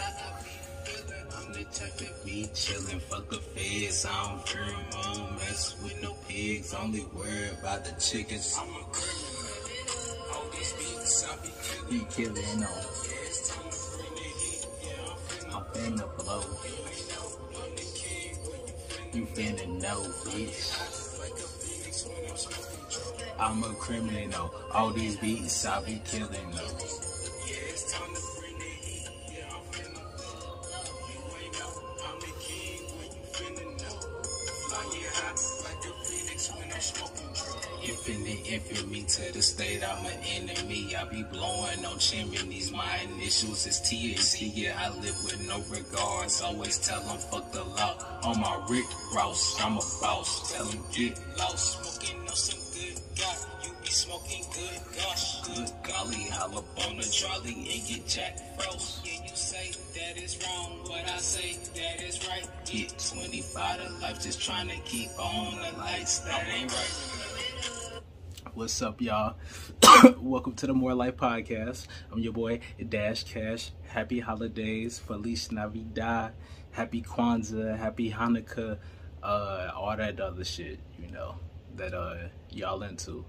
I'm the type to be chillin', fuck the feds. I don't fear them, I don't mess with no pigs. Only worry about the chickens. I'm a criminal. All these beats I be killin', no. I'm finna blow. You finna know, bitch. I'm a criminal. All these beats I be killin', no. If me to the state, I'm an enemy. I be blowing on chimneys. My initials is THC. Yeah, I live with no regards. Always tell them fuck the law. On my Rick Ross, I'm a boss. Tell them get lost. Smoking on some good God. You be smoking good gosh. Good golly, holla up on the trolley and get Jack Frost. Yeah, you say that is wrong. What I say that is right. Get 25 to life just trying to keep on the lights. That ain't right. What's up, y'all? Welcome to the More Life Podcast. I'm your boy, Dash Cash. Happy holidays, Feliz Navidad, Happy Kwanzaa, Happy Hanukkah, all that other shit, you know, that y'all into.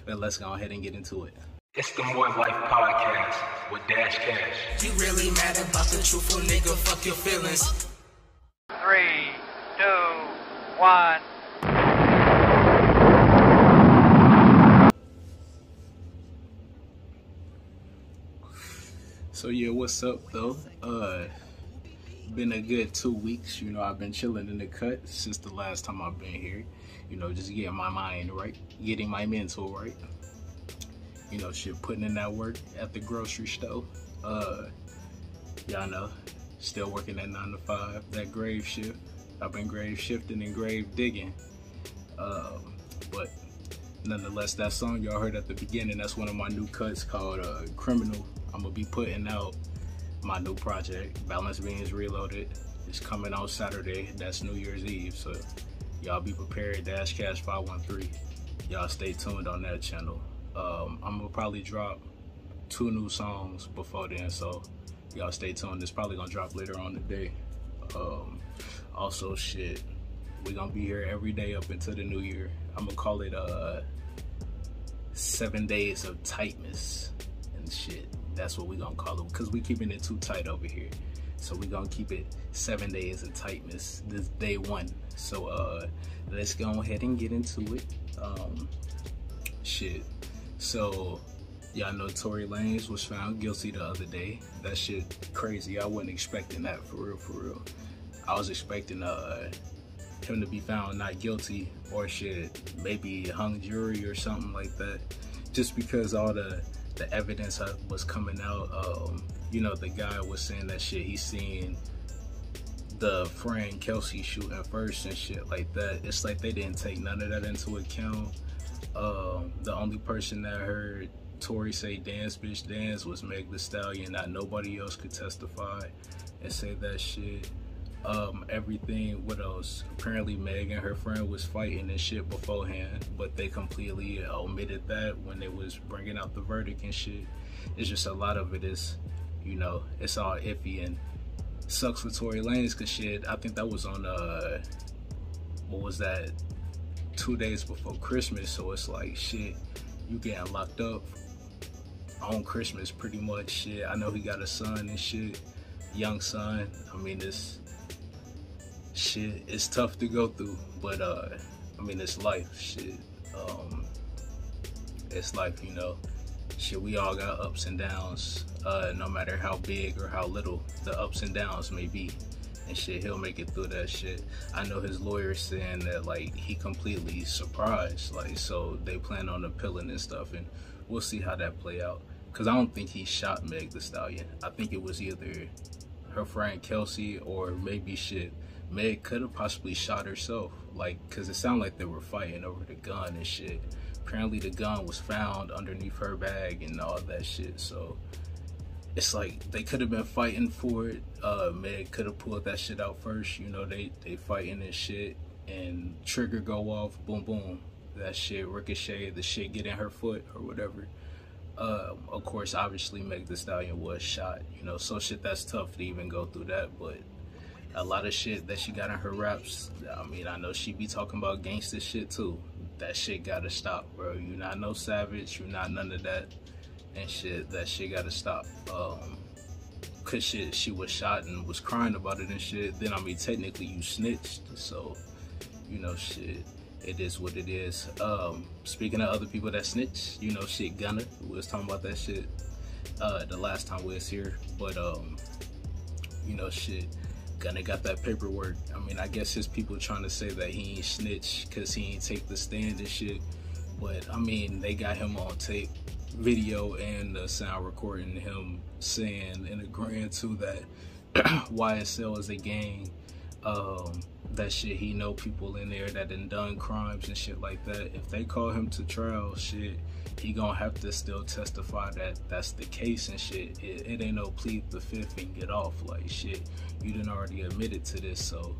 But let's go ahead and get into it. It's the More Life Podcast with Dash Cash. You really mad about the truthful nigga? Fuck your feelings. 3, 2, 1. So yeah, what's up though? Been a good 2 weeks, you know. I've been chilling in the cut since the last time I've been here, you know, just getting my mind right, getting my mental right, you know, shit, putting in that work at the grocery store. Y'all know, still working that 9 to 5, that grave shift. I've been grave shifting and grave digging, but nonetheless, that song y'all heard at the beginning, that's one of my new cuts called Criminal. I'm gonna be putting out my new project, Balance Beans Reloaded. It's coming out Saturday. That's New Year's Eve. So y'all be prepared. Dash Cash 513. Y'all stay tuned on that channel. I'm gonna probably drop 2 new songs before then. So y'all stay tuned. It's probably gonna drop later on today. Also, shit, we're gonna be here every day up into the new year. I'm gonna call it 7 days of TITEMAS and shit. That's what we gonna call it, because we keeping it too tight over here. So we gonna keep it 7 days of tightness. This day 1. So let's go ahead and get into it. Shit. So y'all know Tory Lanez was found guilty the other day. That shit crazy. I wasn't expecting that, for real. I was expecting him to be found not guilty, or shit, maybe hung jury or something like that, just because all the evidence was coming out. You know, the guy was saying that shit, he seen the friend Kelsey shooting first and shit like that. It's like they didn't take none of that into account. The only person that heard Tory say dance bitch dance was Meg Thee Stallion. Not nobody else could testify and say that shit. Everything, what else? Apparently Meg and her friend was fighting and shit beforehand, but they completely omitted that when they was bringing out the verdict and shit. It's just a lot of it is, you know, it's all iffy, and sucks for Tory Lanez, cause shit, I think that was on what was that, 2 days before Christmas. So it's like, shit, you getting locked up on Christmas pretty much. Shit, I know he got a son and shit, young son. I mean, this shit, it's tough to go through, but I mean, it's life. Shit, it's life, you know. Shit, we all got ups and downs, no matter how big or how little the ups and downs may be, and shit, he'll make it through that shit. I know his lawyer's saying that, like, he completely surprised, like, so they plan on appealing and stuff, and we'll see how that play out, because I don't think he shot Meg Thee Stallion. I think it was either her friend Kelsey, or maybe shit, Meg could have possibly shot herself, like, because it sounded like they were fighting over the gun and shit. Apparently the gun was found underneath her bag and all that shit, so it's like they could have been fighting for it. Meg could have pulled that shit out first, you know. They fighting and shit, and trigger go off, boom boom, that shit ricochet, the shit get in her foot or whatever. Of course, obviously Meg Thee Stallion was shot, you know, so shit that's tough to even go through that, but a lot of shit that she got in her raps, I mean, I know she be talking about gangster shit too. That shit gotta stop, bro. You not no savage, you not none of that, and shit, that shit gotta stop. Cause shit, she was shot and was crying about it and shit, then I mean, technically you snitched, so, you know, shit, it is what it is. Speaking of other people that snitch, you know, shit, Gunna, we was talking about that shit the last time we was here, but you know, shit, Gunna got that paperwork. I mean, I guess his people trying to say that he ain't snitch because he ain't take the stand and shit, but I mean, they got him on tape, video, and the sound recording him saying and agreeing to that YSL is a gang. That shit, he know people in there that done crimes and shit like that. If they call him to trial, shit, he gonna have to still testify that that's the case and shit. It ain't no plead the fifth and get off. Like, shit, you done already admitted to this, so,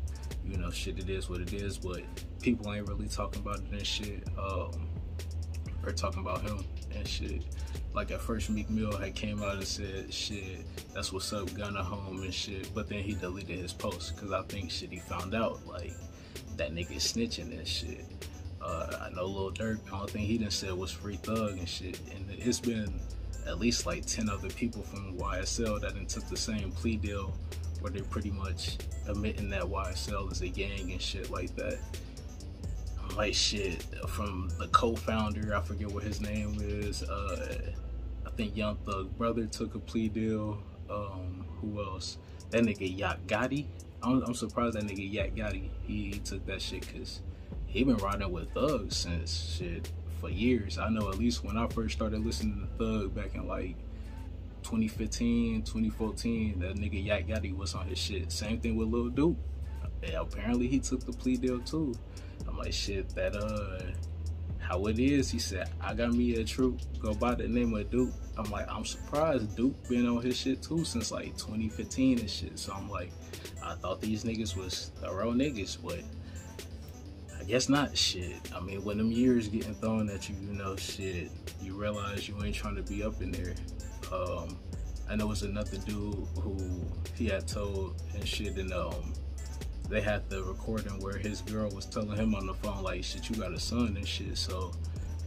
you know, shit, it is what it is, but people ain't really talking about it and shit, or talking about him and shit. Like, at first Meek Mill had came out and said, shit, that's what's up, Gunna home and shit, but then he deleted his post, because I think, shit, he found out, like, that nigga snitching and shit. I know Lil Durk, the only thing he done said was free Thug and shit, and it's been at least like 10 other people from YSL that done took the same plea deal, where they're pretty much admitting that YSL is a gang and shit like that. Like, shit, from the co-founder, I forget what his name is, I think Young Thug brother took a plea deal. Who else? That nigga Yak Gotti. I'm surprised that nigga Yak Gotti, he took that shit, cause he been riding with Thug since, shit, for years. I know at least when I first started listening to Thug back in like 2015, 2014, that nigga Yak Gotti was on his shit. Same thing with Lil Duke. Yeah, apparently he took the plea deal too. I'm like, shit, that how it is, he said, I got me a troop, go by the name of Duke. I'm like, I'm surprised Duke been on his shit too since like 2015 and shit. So I'm like, I thought these niggas was thorough niggas, but I guess not. Shit, I mean, when them years getting thrown at you, you know, shit, you realize you ain't trying to be up in there. I know it was another dude who he had told and shit, and they had the recording where his girl was telling him on the phone, like, shit, you got a son and shit, so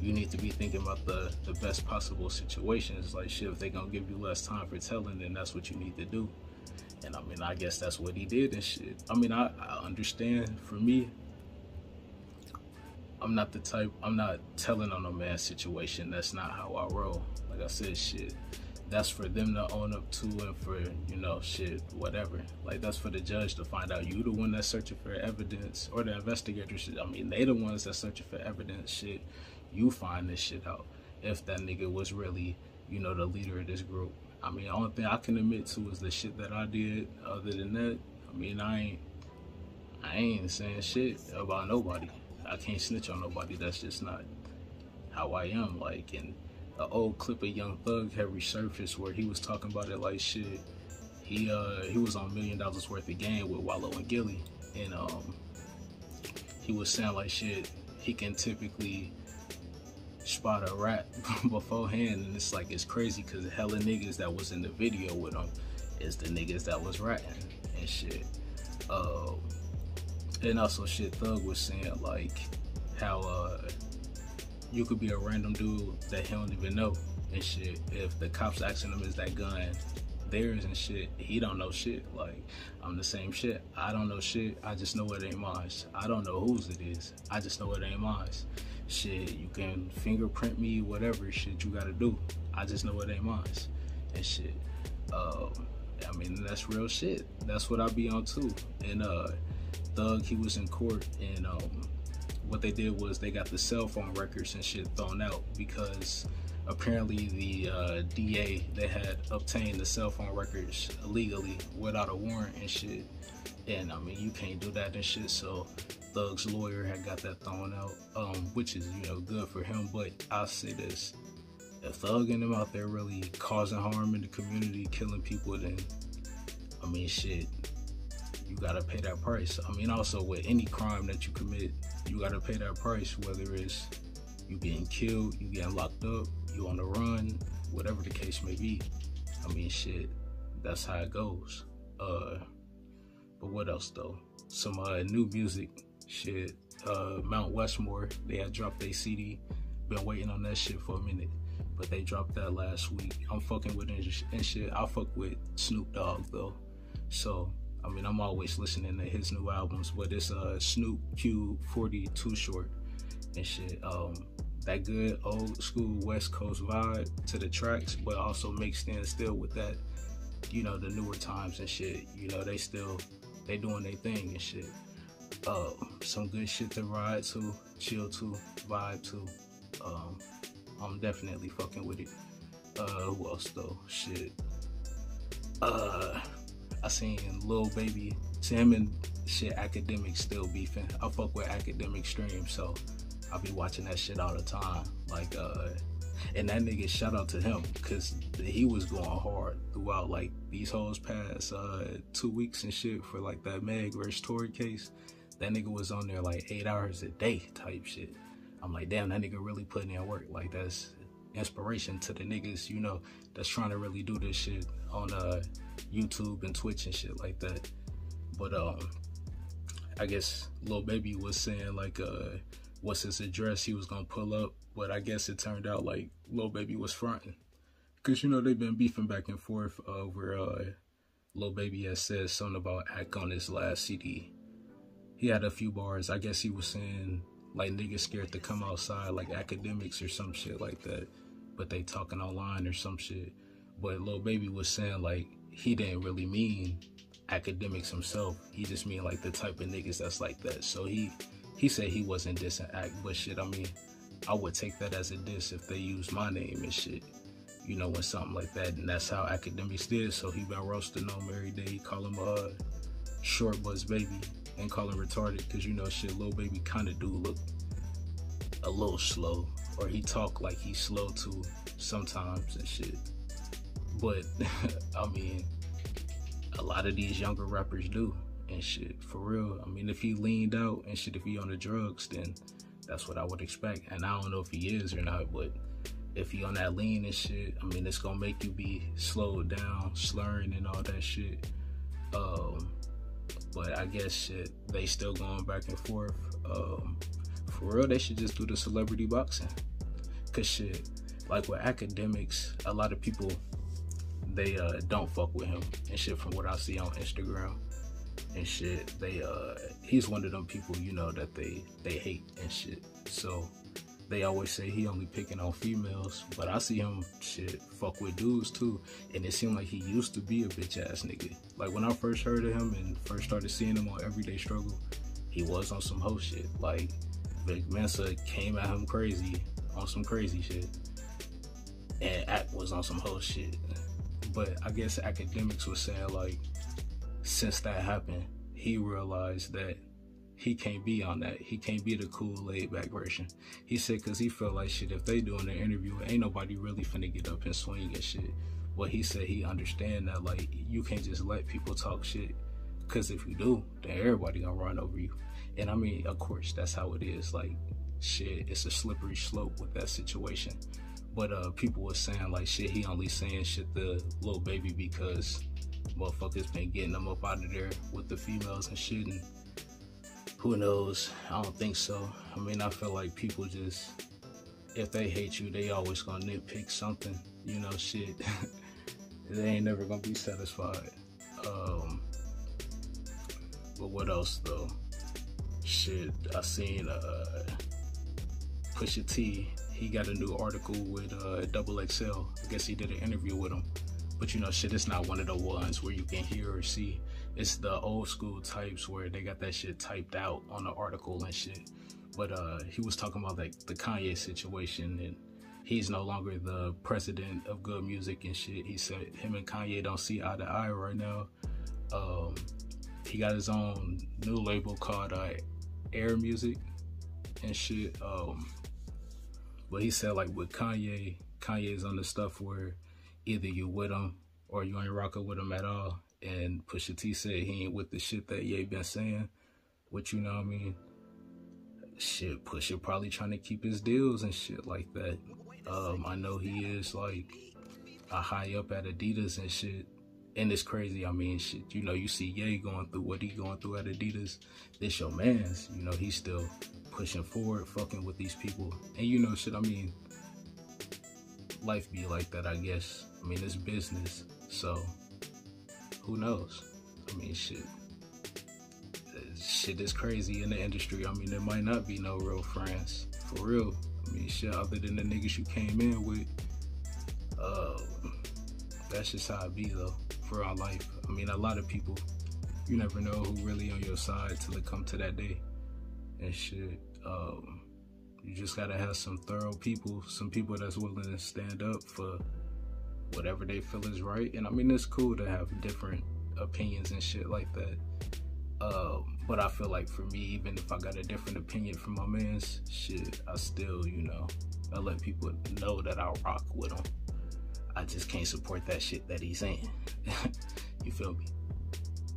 you need to be thinking about the best possible situations. Like, shit, if they gonna give you less time for telling, then that's what you need to do. And I mean, I guess that's what he did and shit. I mean, I understand. For me, I'm not the type, I'm not telling on a man's situation. That's not how I roll. Like I said, shit, that's for them to own up to, and for, you know, shit, whatever. Like, that's for the judge to find out. You the one that's searching for evidence, or the investigator shit. I mean, they the ones that's searching for evidence, shit. You find this shit out. If that nigga was really, you know, the leader of this group. I mean, the only thing I can admit to is the shit that I did. Other than that, I mean, I ain't saying shit about nobody. I can't snitch on nobody. That's just not how I am. Like, and an old clip of Young Thug had resurfaced where he was talking about it like, shit, he was on $1 million worth of game with Wallow and Gilly, and he was saying like, shit, he can typically spot a rat beforehand, and it's like, it's crazy because hella niggas that was in the video with him is the niggas that was ratting and shit. And also, shit, Thug was saying like how you could be a random dude that he don't even know and shit. If the cops asking him, is that gun theirs and shit, he don't know shit. Like, I'm the same shit. I don't know shit. I just know it ain't mine. I don't know whose it is. I just know it ain't mine. Shit, you can fingerprint me, whatever shit you gotta do. I just know it ain't mine and shit. I mean, that's real shit. That's what I be on too. And Thug, he was in court, and what they did was they got the cell phone records and shit thrown out because apparently the DA, they had obtained the cell phone records illegally without a warrant and shit. And I mean, you can't do that and shit, so Thug's lawyer had got that thrown out, which is, you know, good for him. But I'll say this, if Thug and them out there really causing harm in the community, killing people, then I mean, shit, you gotta pay that price. I mean, also with any crime that you commit, you gotta pay that price, whether it's you getting killed, you getting locked up, you on the run, whatever the case may be. I mean, shit, that's how it goes. But what else though? Some new music, shit. Mount Westmore, they had dropped their CD. Been waiting on that shit for a minute, but they dropped that last week. I'm fucking with it and shit. I fuck with Snoop Dogg though, so I mean, I'm always listening to his new albums. But it's Snoop Q40 Too Short and shit. That good old school West Coast vibe to the tracks, but also mixed in still with that, you know, the newer times and shit. You know, they doing their thing and shit. Some good shit to ride to, chill to, vibe to. I'm definitely fucking with it. Who else though? Shit. I seen Lil Baby, see him and shit, Academic still beefing. I fuck with Academic Stream, so I'll be watching that shit all the time. Like, and that nigga, shout out to him, cause he was going hard throughout like these whole past 2 weeks and shit for like that Meg versus Tory case. That nigga was on there like 8 hours a day type shit. I'm like, damn, that nigga really putting in work. Like, that's inspiration to the niggas, you know, that's trying to really do this shit on YouTube and Twitch and shit like that. But I guess Lil Baby was saying like what's his address he was gonna pull up, but I guess it turned out like Lil Baby was fronting, cause you know they've been beefing back and forth over Lil Baby has said something about Ack on his last CD. He had a few bars. I guess he was saying like niggas scared to come outside, like academics or some shit like that, but they talking online or some shit. But Lil Baby was saying like he didn't really mean academics himself. He just mean like the type of niggas that's like that. So he said he wasn't dissing Ack, but shit, I mean, I would take that as a diss if they used my name and shit, you know, when something like that. And that's how academics did. So he been roasting on him every day. He call him short buzz baby and call him retarded, cause you know shit, Lil Baby kind of do look a little slow, or he talk like he's slow too sometimes and shit. But I mean, a lot of these younger rappers do and shit, for real. I mean, if he leaned out and shit, if he on the drugs, then that's what I would expect. And I don't know if he is or not, but if he on that lean and shit, I mean, it's gonna make you be slowed down, slurring and all that shit. But I guess shit, they still going back and forth. For real, they should just do the celebrity boxing. Cause shit, like with academics, a lot of people, they don't fuck with him and shit from what I see on Instagram and shit. He's one of them people, you know, that they hate and shit. So they always say he only picking on females, but I see him shit fuck with dudes too. And it seemed like he used to be a bitch ass nigga. Like when I first heard of him and first started seeing him on Everyday Struggle, he was on some hoe shit. Like Vic Mensa came at him crazy on some crazy shit, and Ack was on some hoe shit. But I guess academics was saying like, since that happened, he realized that he can't be on that. He can't be the cool, laid back version. He said, cause he felt like shit, if they doing an interview, ain't nobody really finna get up and swing and shit. But he said he understand that like, you can't just let people talk shit, cause if you do, then everybody gonna run over you. And I mean, of course, that's how it is. Like, shit, it's a slippery slope with that situation. But people was saying like, shit, he only saying shit to Lil Baby because motherfuckers been getting him up out of there with the females and shit. And who knows? I don't think so. I mean, I feel like people just, if they hate you, they always gonna nitpick something, you know, shit. They ain't never gonna be satisfied. But what else though? Shit, I seen Pusha T, he got a new article with XXL. I guess he did an interview with him. But you know, shit, it's not one of the ones where you can hear or see. It's the old school types where they got that shit typed out on the article and shit. But he was talking about like the Kanye situation, and he's no longer the president of good music and shit. He said him and Kanye don't see eye to eye right now. He got his own new label called Air Music and shit. But he said like with Kanye's on the stuff where either you with him or you ain't rocking with him at all. And Pusha T said he ain't with the shit that Ye been saying, which, you know what I mean? Shit, Pusha probably trying to keep his deals and shit like that. I know he is like a high up at Adidas and shit. And it's crazy. I mean, shit, you know, you see Ye going through what he going through at Adidas. This your man's, you know, he's still pushing forward, fucking with these people. And you know, shit, I mean, life be like that, I guess. I mean, it's business, so who knows? I mean, shit is crazy in the industry. I mean, there might not be no real friends, for real. I mean, shit, other than the niggas you came in with, that's just how it be, though, for our life. I mean, a lot of people, you never know who really on your side till it come to that day, and shit. You just gotta have some thorough people, some people that's willing to stand up for whatever they feel is right. And I mean, it's cool to have different opinions and shit like that. But I feel like for me, even if I got a different opinion from my mans, shit, I still, you know, I let people know that I rock with him. I just can't support that shit that he's saying. You feel me?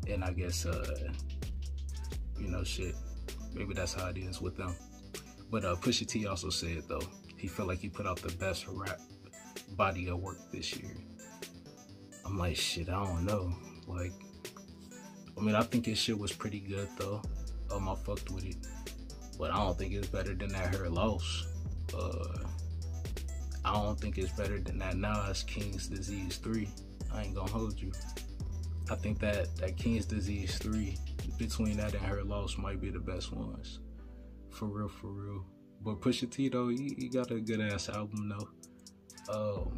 And I guess, you know, shit, maybe that's how it is with them. But Pusha T also said, though, he felt like he put out the best rap body of work this year. I'm like, shit, I don't know. Like, I mean, I think his shit was pretty good, though. I fucked with it. But I don't think it's better than that Her Loss. I don't think it's better than that Nas King's Disease 3. I ain't gonna hold you. I think that King's Disease 3, between that and Her Loss, might be the best ones. For real, for real. But Pusha T, though, he got a good ass album, though.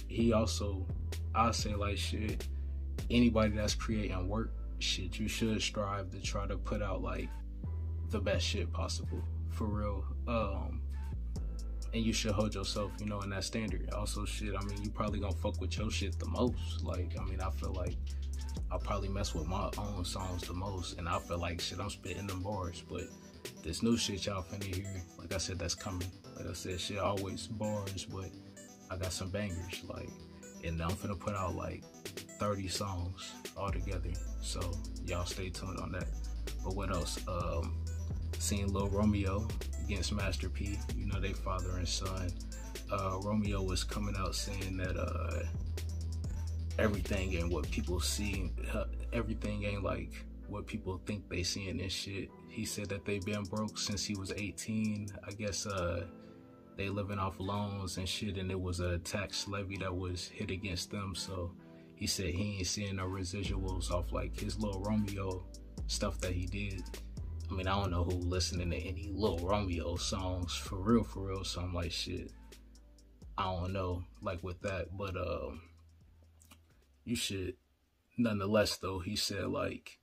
He also, I say, like, shit, anybody that's creating work, shit, you should strive to try to put out, like, the best shit possible, for real. And you should hold yourself, you know, in that standard. Also, shit, I mean, you probably gonna fuck with your shit the most. Like, I mean, I feel like I probably mess with my own songs the most, and I feel like, shit, I'm spitting them bars. But this new shit y'all finna hear, like I said, that's coming. Like I said, shit, always bars, but I got some bangers, like, and I'm finna put out like 30 songs all together. So y'all stay tuned on that. But what else? Seeing Lil Romeo against Master P, you know, they father and son. Romeo was coming out saying that everything ain't what people see, everything ain't like what people think they see in this shit. He said that they been broke since he was 18. I guess they living off loans and shit, and it was a tax levy that was hit against them. So he said he ain't seeing no residuals off like his Lil Romeo stuff that he did. I mean, I don't know who listening to any Lil Romeo songs, for real, so I'm like, shit, I don't know, like, with that, but, you should, nonetheless, though, he said, like,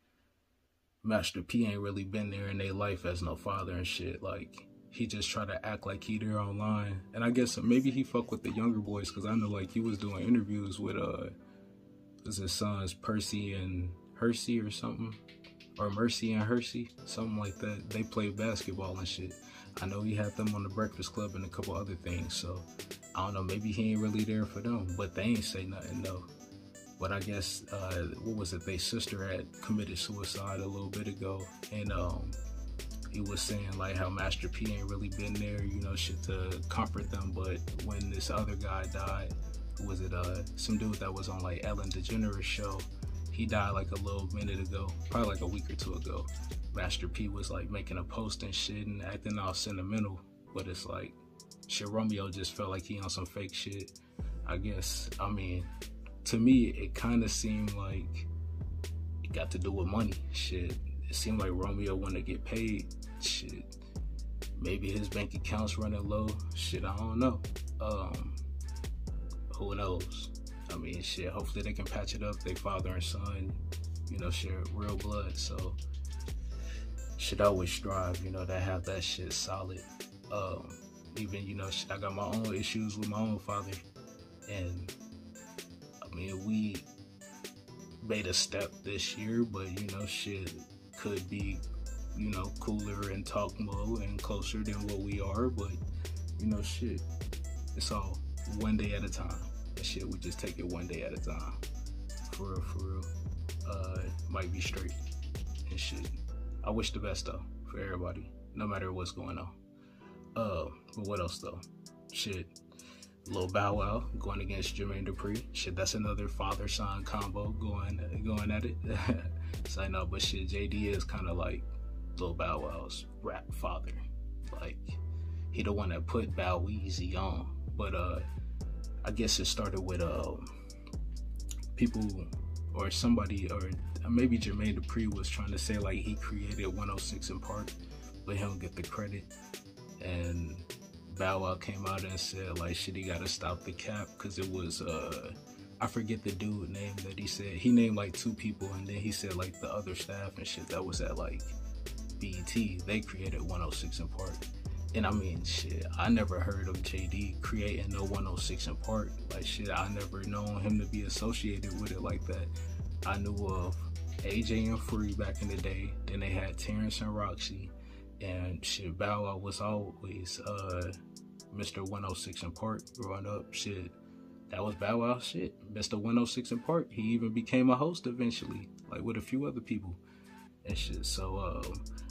Master P ain't really been there in their life as no father and shit, like, he just try to act like he there online, and I guess maybe he fuck with the younger boys, because I know, like, he was doing interviews with, his sons, Percy and Hersey or something, or Mercy and Hersey, something like that. They play basketball and shit. I know he had them on the Breakfast Club and a couple other things, so I don't know, maybe he ain't really there for them, but they ain't say nothing though. But I guess, what was it, their sister had committed suicide a little bit ago, and he was saying like how Master P ain't really been there, you know, shit, to comfort them, but when this other guy died, who was it, some dude that was on like Ellen DeGeneres show, he died like a little minute ago, probably like a week or two ago. Master P was like making a post and shit and acting all sentimental, but it's like, shit, Romeo just felt like he on some fake shit, I guess. I mean, to me, it kind of seemed like it got to do with money, shit. It seemed like Romeo wanted to get paid, shit. Maybe his bank account's running low, shit, I don't know. Who knows? I mean, shit, hopefully they can patch it up. They father and son, you know, share real blood. So, should always strive, you know, to have that shit solid. Even, you know, shit, I got my own issues with my own father. And, I mean, we made a step this year, but, you know, shit could be, you know, cooler and talk more and closer than what we are. But, you know, shit, it's all one day at a time. Shit, we just take it one day at a time. For real. Might be straight and shit. I wish the best though for everybody, no matter what's going on. But what else though? Shit. Lil Bow Wow going against Jermaine Dupri. Shit, that's another father-son combo going at it. So I know, but shit, JD is kind of like Lil Bow Wow's rap father. Like, he the one that put Bow Weezy on. But I guess it started with people or somebody, or maybe Jermaine Dupri was trying to say like he created 106 in part, but he don't get the credit. And Bow Wow came out and said like, shit, he gotta stop the cap, because it was I forget the dude name that he said. He named like 2 people, and then he said like the other staff and shit that was at like BET, they created 106 in part. And I mean, shit, I never heard of JD creating no 106 in part. Like, shit, I never known him to be associated with it like that. I knew of AJ and Free back in the day. Then they had Terrence and Roxy. And shit, Bow Wow was always Mr. 106 in part growing up. Shit, that was Bow Wow shit. Mr. 106 in part. He even became a host eventually, like with a few other people and shit. So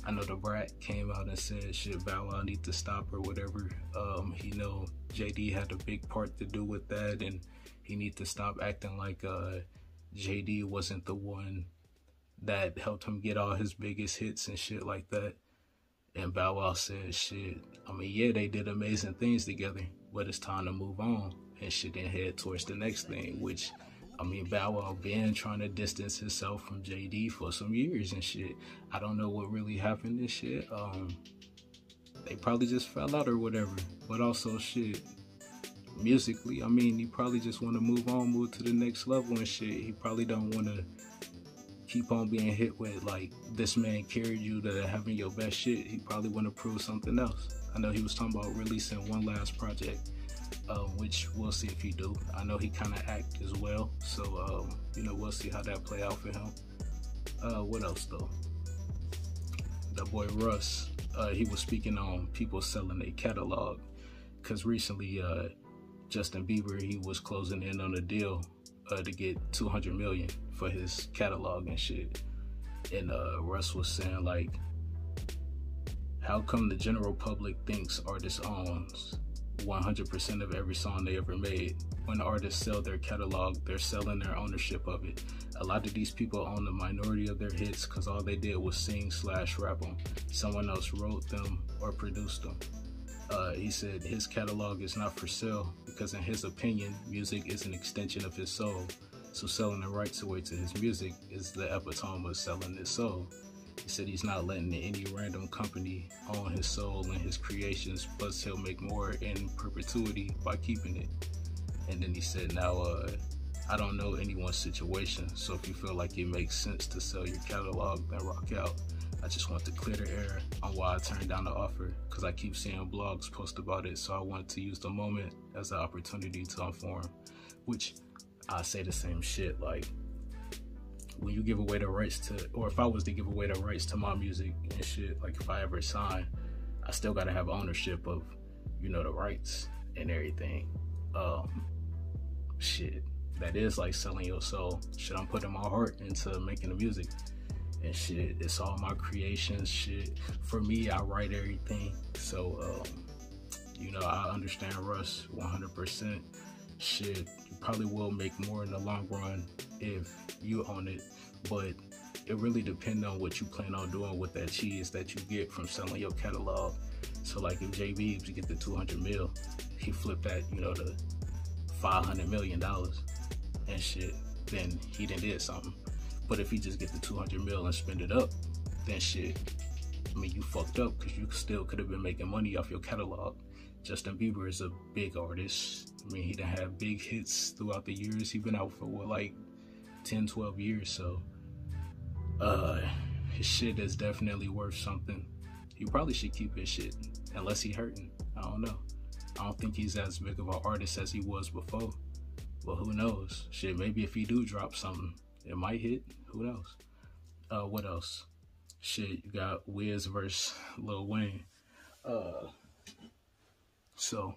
I know the Brat came out and said shit, Bow Wow need to stop or whatever. He know JD had a big part to do with that, and he need to stop acting like JD wasn't the one that helped him get all his biggest hits and shit like that. And Bow Wow said shit, I mean, yeah, they did amazing things together, but it's time to move on and shit and head towards the next thing, which, I mean, Bow Wow been trying to distance himself from JD for some years and shit. I don't know what really happened and shit. They probably just fell out or whatever. But also shit, musically, I mean, he probably just want to move to the next level and shit. He probably don't want to keep on being hit with like, this man carried you to having your best shit. He probably want to prove something else. I know he was talking about releasing one last project, which we'll see if he do. I know he kind of act as well, so you know, we'll see how that play out for him. What else though? That boy Russ, he was speaking on people selling their catalog, because recently Justin Bieber, he was closing in on a deal to get 200 million for his catalog and shit. And Russ was saying like, how come the general public thinks artists owns 100% of every song they ever made? When artists sell their catalog, they're selling their ownership of it. A lot of these people own the minority of their hits because all they did was sing/rap them. Someone else wrote them or produced them. He said his catalog is not for sale because in his opinion, music is an extension of his soul. So selling the rights away to his music is the epitome of selling his soul. He said he's not letting any random company own his soul and his creations, plus he'll make more in perpetuity by keeping it. And then he said, now, I don't know anyone's situation, so if you feel like it makes sense to sell your catalog, then rock out. I just want to clear the air on why I turned down the offer, because I keep seeing blogs post about it, so I want to use the moment as an opportunity to inform, which I say the same shit. Like, when you give away the rights to, or if I was to give away the rights to my music and shit, like if I ever sign, I still gotta have ownership of, you know, the rights and everything. Shit, that is like selling your soul. Shit, I'm putting my heart into making the music and shit. It's all my creations, shit. For me, I write everything. So, you know, I understand Russ 100%. Shit, you probably will make more in the long run if you own it, but it really depends on what you plan on doing with that cheese that you get from selling your catalog. So like if J Beebs get the 200 mil, he flipped that, you know, to $500 million and shit, then he done did something. But if he just get the 200 mil and spend it up, then shit, I mean, you fucked up, because you still could have been making money off your catalog. Justin Bieber is a big artist. I mean, he done had big hits throughout the years. He been out for what, like 10, 12 years. So his shit is definitely worth something. He probably should keep his shit, unless he hurting. I don't know. I don't think he's as big of an artist as he was before. But who knows? Shit, maybe if he do drop something, it might hit. Who knows? What else? Shit, you got Wiz versus Lil Wayne. So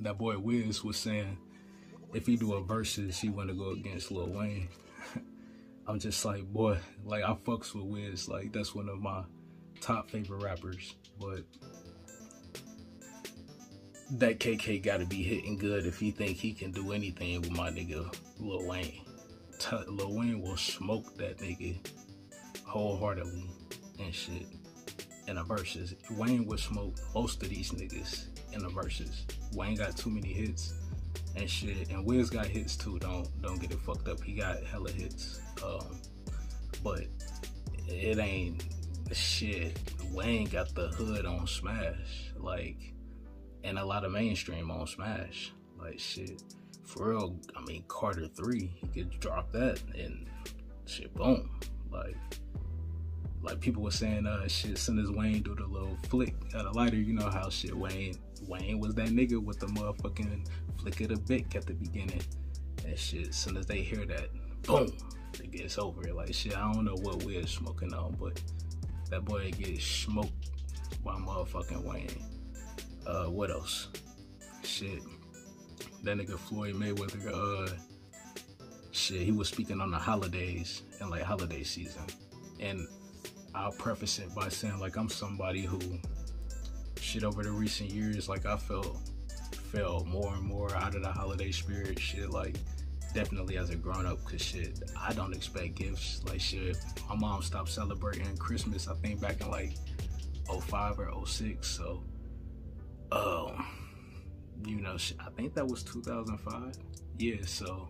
that boy Wiz was saying if he do a versus, he want to go against Lil Wayne. I'm just like, boy, like I fucks with Wiz. Like that's one of my top favorite rappers. But that KK gotta be hitting good if he think he can do anything with my nigga Lil Wayne. Lil Wayne will smoke that nigga wholeheartedly and shit in the verses. Wayne would smoke most of these niggas in the verses. Wayne got too many hits and shit, and Wiz got hits too. Don't get it fucked up. He got hella hits, but it ain't shit. Wayne got the hood on Smash, like, and a lot of mainstream on Smash, like shit. For real, I mean Carter 3, he could drop that and shit, boom, like people were saying, shit, as soon as Wayne do the little flick at a lighter, you know how shit Wayne was that nigga with the motherfucking flick of the Bic at the beginning. And shit, as soon as they hear that, boom, it gets over it. Like shit, I don't know what we're smoking on, but that boy gets smoked by motherfucking Wayne. What else? Shit, that nigga Floyd Mayweather, shit, he was speaking on the Holidaze and like holiday season. And I'll preface it by saying, like, I'm somebody who, shit, over the recent years, like, I fell more and more out of the holiday spirit, shit, like, definitely as a grown-up, because, shit, I don't expect gifts, like, shit, my mom stopped celebrating Christmas, I think, back in, like, 05 or 06, so, you know, shit, I think that was 2005, yeah, so,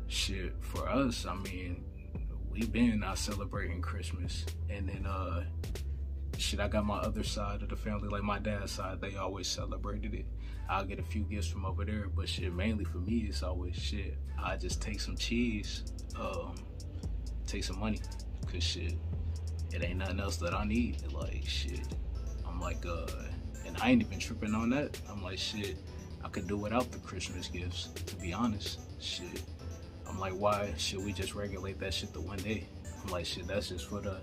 shit, for us, I mean, we been not celebrating Christmas, and then shit, I got my other side of the family, like my dad's side, they always celebrated it. I'll get a few gifts from over there, but shit, mainly for me, it's always shit, I just take some cheese, take some money, cause shit, it ain't nothing else that I need. Like shit, I'm like, and I ain't even tripping on that. I'm like, shit, I could do without the Christmas gifts, to be honest. Shit, I'm like, why should we just regulate that shit the one day? I'm like, shit, that's just for the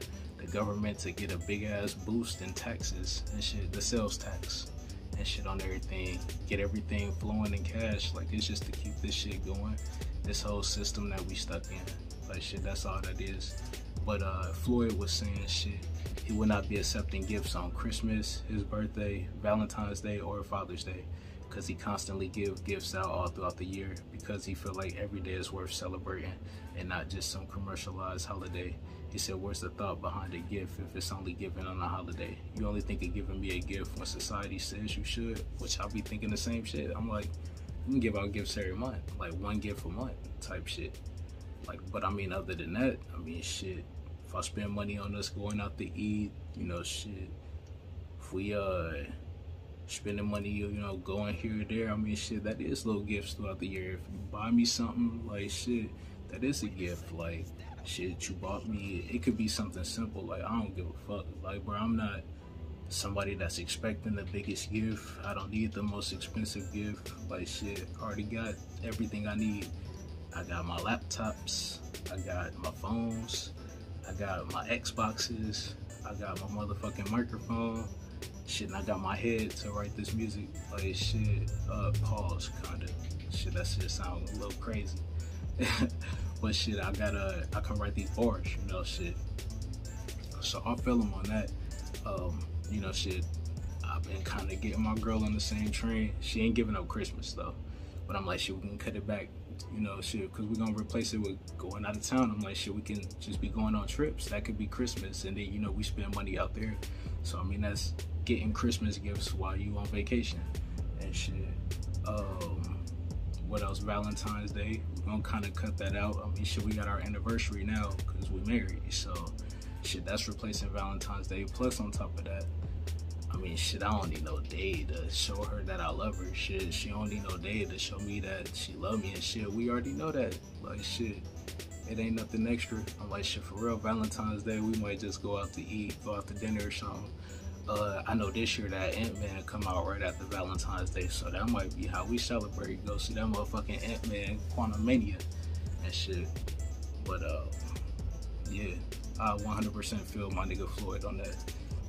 government to get a big ass boost in taxes and shit, the sales tax and shit on everything, get everything flowing in cash. Like, it's just to keep this shit going, this whole system that we stuck in. Like shit, that's all that is. But Floyd was saying shit, he would not be accepting gifts on Christmas, his birthday, Valentine's Day, or Father's Day, because he constantly give gifts out all throughout the year, because he feel like every day is worth celebrating and not just some commercialized holiday. He said, where's the thought behind a gift if it's only given on a holiday? You only think of giving me a gift when society says you should, which I'll be thinking the same shit. I'm like, you can give out gifts every month, like one gift a month type shit. Like, but I mean, other than that, I mean, shit, if I spend money on us going out to eat, you know, shit, if we, spending money, you know, going here or there, I mean, shit, that is little gifts throughout the year. If you buy me something, like, shit, that is a gift. Like, shit, you bought me, it could be something simple, like, I don't give a fuck. Like, bro, I'm not somebody that's expecting the biggest gift. I don't need the most expensive gift. Like, shit, I already got everything I need. I got my laptops, I got my phones, I got my Xboxes, I got my motherfucking microphone, shit, and I got my head to write this music. Like, shit, pause, kinda. Shit, that shit sound a little crazy. But shit, I can write these bars, you know, shit. So I feel him on that. You know, shit, I've been kinda getting my girl on the same train. She ain't giving up Christmas though. But I'm like, shit, we can cut it back, you know, shit, because we're gonna replace it with going out of town. I'm like, shit, we can just be going on trips. That could be Christmas, and then, you know, we spend money out there. So I mean, that's getting Christmas gifts while you on vacation and shit. What else? Valentine's Day, we're gonna kind of cut that out. I mean, shit, we got our anniversary now because we married, so shit, that's replacing Valentine's Day. Plus, on top of that, I mean, shit, I don't need no day to show her that I love her. Shit, she don't need no day to show me that she love me and shit. We already know that. Like, shit, it ain't nothing extra. I'm like, shit, for real, Valentine's Day, we might just go out to eat, go out to dinner or something. I know this year that Ant-Man come out right after Valentine's Day, so that might be how we celebrate. Go see that motherfucking Ant-Man Quantumania and shit. But, yeah, I 100% feel my nigga Floyd on that.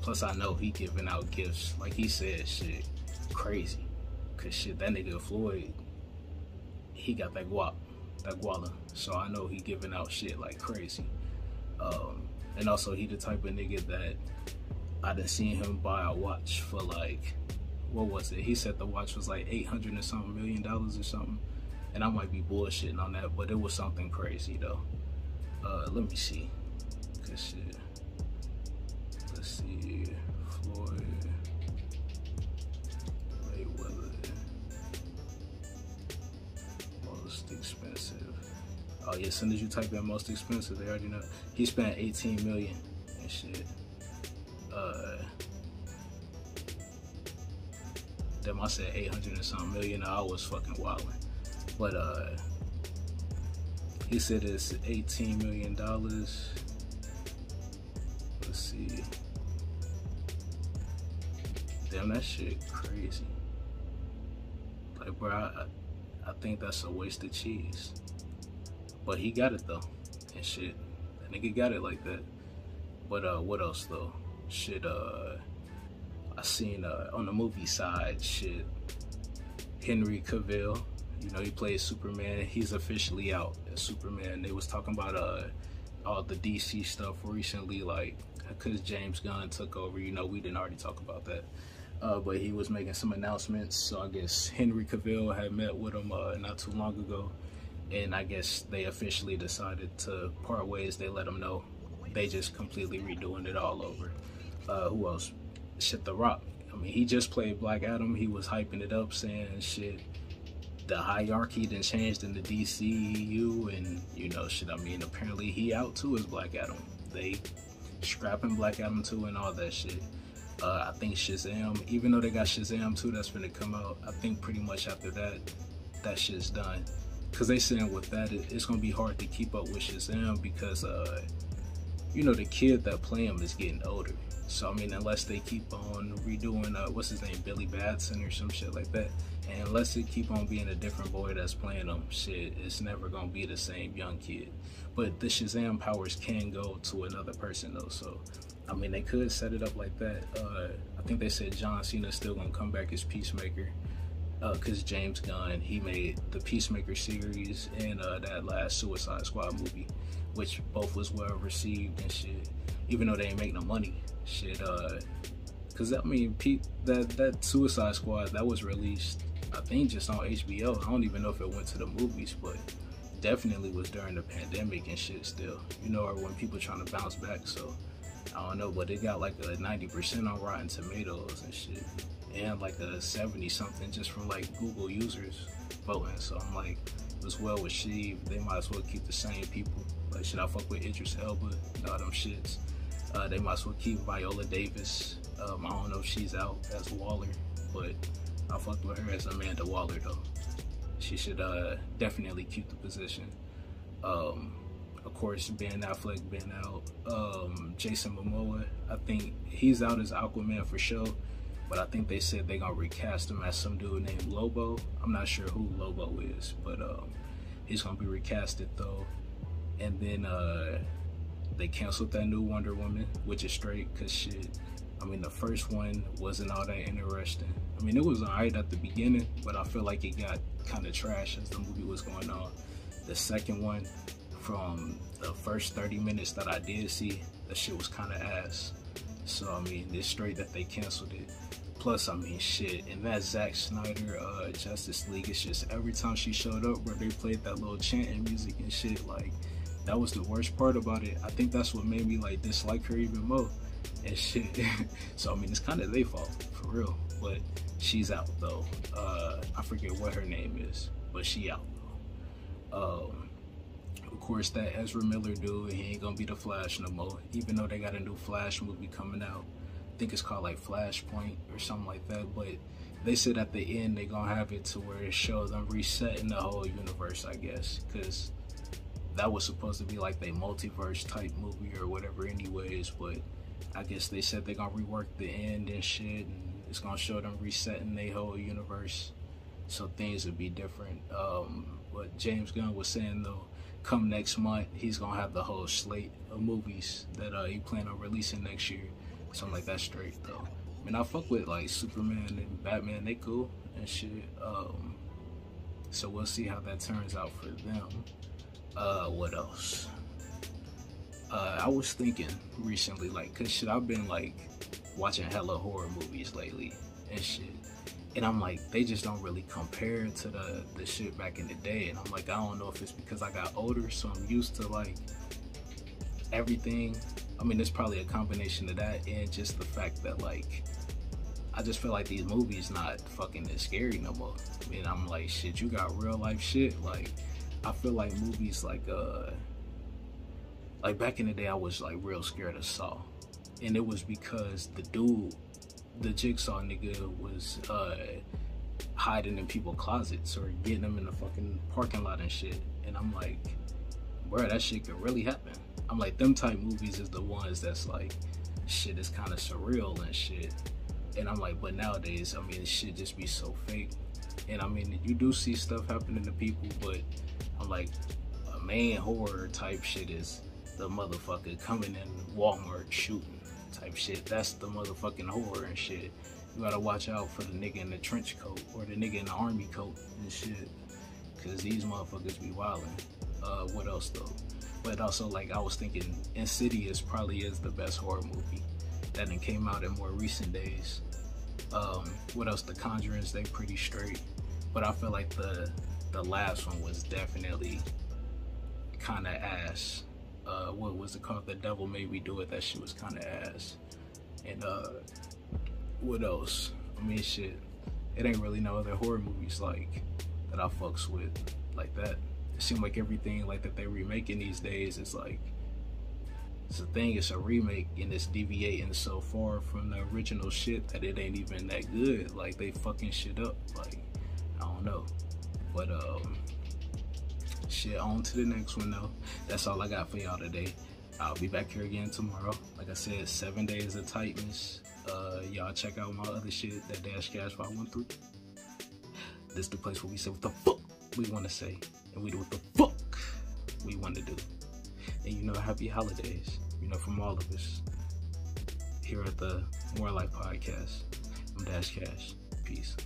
Plus, I know he giving out gifts, like he said, shit, crazy. Cause shit, that nigga Floyd, he got that guap, that guala. So I know he giving out shit like crazy. And also, he the type of nigga that I done seen him buy a watch for like what was it? He said the watch was like $800 and something million or something. And I might be bullshitting on that, but it was something crazy though. Let me see. Good shit. Let's see. Floyd Mayweather. Most expensive. Oh yeah, as soon as you type in most expensive, they already know. He spent 18 million and shit. Damn, I said 800 and something million. I was fucking wilding. But he said it's $18 million. Let's see. Damn, that shit crazy. Like, bro, I think that's a waste of cheese. But he got it though, and shit. That nigga got it like that. But what else though? Shit, I seen on the movie side, shit, Henry Cavill, you know, he plays Superman. He's officially out as Superman. They was talking about all the DC stuff recently, like, because James Gunn took over. You know, we didn't already talk about that. But he was making some announcements. So I guess Henry Cavill had met with him not too long ago. And I guess they officially decided to part ways. They let him know they just completely redoing it all over. Who else? Shit, The Rock. I mean, he just played Black Adam. He was hyping it up, saying shit, the hierarchy done changed in the DCU, and you know, shit, I mean, apparently he out too as Black Adam. They scrapping Black Adam 2 and all that shit. I think Shazam, even though they got Shazam 2 that's gonna come out, I think pretty much after that, that shit's done. Cause they saying with that, it's gonna be hard to keep up with Shazam because, you know, the kid that play him is getting older. So I mean, unless they keep on redoing, what's his name, Billy Batson or some shit like that, and unless it keep on being a different boy that's playing him, shit, it's never gonna be the same young kid. But the Shazam powers can go to another person though, so I mean, they could set it up like that. I think they said John Cena's still gonna come back as Peacemaker, cause James Gunn, he made the Peacemaker series and that last Suicide Squad movie, which both was well received and shit, even though they ain't make no money. Shit, cause I mean, that Suicide Squad that was released, I think just on HBO. I don't even know if it went to the movies, but definitely was during the pandemic and shit still. You know, or when people trying to bounce back. So I don't know, but it got like a 90% on Rotten Tomatoes and shit, and like a 70 something just from like Google users voting. So I'm like, it was well received. They might as well keep the same people. Like, should I fuck with Idris Elba and all them shits? They might as well keep Viola Davis. I don't know if she's out as Waller, but I fucked with her as Amanda Waller though. She should definitely keep the position. Of course, Ben Affleck been out. Jason Momoa, I think he's out as Aquaman for sure, but I think they said they're gonna recast him as some dude named Lobo. I'm not sure who Lobo is, but he's gonna be recasted though. And then they canceled that new Wonder Woman, which is straight, cause shit, I mean, the first one wasn't all that interesting. I mean, it was alright at the beginning, but I feel like it got kind of trash as the movie was going on. The second one, from the first 30 minutes that I did see, that shit was kind of ass. So I mean, it's straight that they canceled it. Plus, I mean, shit, and that Zack Snyder Justice League, it's just every time she showed up, where they played that little chanting music and shit, like, that was the worst part about it. I think that's what made me like dislike her even more and shit. So I mean, it's kind of their fault for real. But she's out though. I forget what her name is, but she out though. Of course, that Ezra Miller dude, he ain't gonna be the Flash no more. Even though they got a new Flash movie coming out. I think it's called like Flashpoint or something like that. But they said at the end they gonna have it to where it shows them resetting the whole universe, I guess, because that was supposed to be like the multiverse type movie or whatever anyways, but I guess they said they're gonna rework the end and shit, and it's gonna show them resetting their whole universe, so things would be different. What James Gunn was saying though, come next month, he's gonna have the whole slate of movies that he plan on releasing next year. So I'm like, that's straight though. I mean, I fuck with like Superman and Batman, they cool and shit. So we'll see how that turns out for them. What else? I was thinking recently, like, cause shit, I've been like watching hella horror movies lately and shit. And I'm like, they just don't really compare to the shit back in the day. And I'm like, I don't know if it's because I got older, so I'm used to like everything. I mean, it's probably a combination of that and just the fact that like, I just feel like these movies not fucking as scary no more. I mean, I'm like, shit, you got real life shit. Like, I feel like movies like back in the day, I was like real scared of Saw. And it was because the dude, the Jigsaw nigga, was hiding in people's closets or getting them in the fucking parking lot and shit. And I'm like, bro, that shit could really happen. I'm like, them type movies is the ones that's like, shit is kind of surreal and shit. And I'm like, but nowadays, I mean, shit just be so fake. And I mean, you do see stuff happening to people, but I'm like, a main horror type shit is the motherfucker coming in Walmart shooting type shit. That's the motherfucking horror and shit. You gotta watch out for the nigga in the trench coat or the nigga in the army coat and shit, cause these motherfuckers be wildin'. What else though? But also, like, I was thinking Insidious probably is the best horror movie that then came out in more recent days. What else? The Conjurings, they pretty straight. But I feel like the last one was definitely kind of ass. What was it called? The Devil Made Me Do It. That shit was kind of ass. And what else? I mean, shit, it ain't really no other horror movies like that I fucks with like that. It seems like everything like that they remaking these days is like, it's a thing, it's a remake, and it's deviating so far from the original shit that it ain't even that good. Like, they fucking shit up. Like, I don't know. But shit, on to the next one though. That's all I got for y'all today. I'll be back here again tomorrow. Like I said, 7 days of TITEMAS. Y'all check out my other shit, that Dash Cash 513. This is the place where we say what the fuck we want to say, and we do what the fuck we want to do. And you know, happy holidays, you know, from all of us here at the More Life Podcast. I'm Dash Cash. Peace.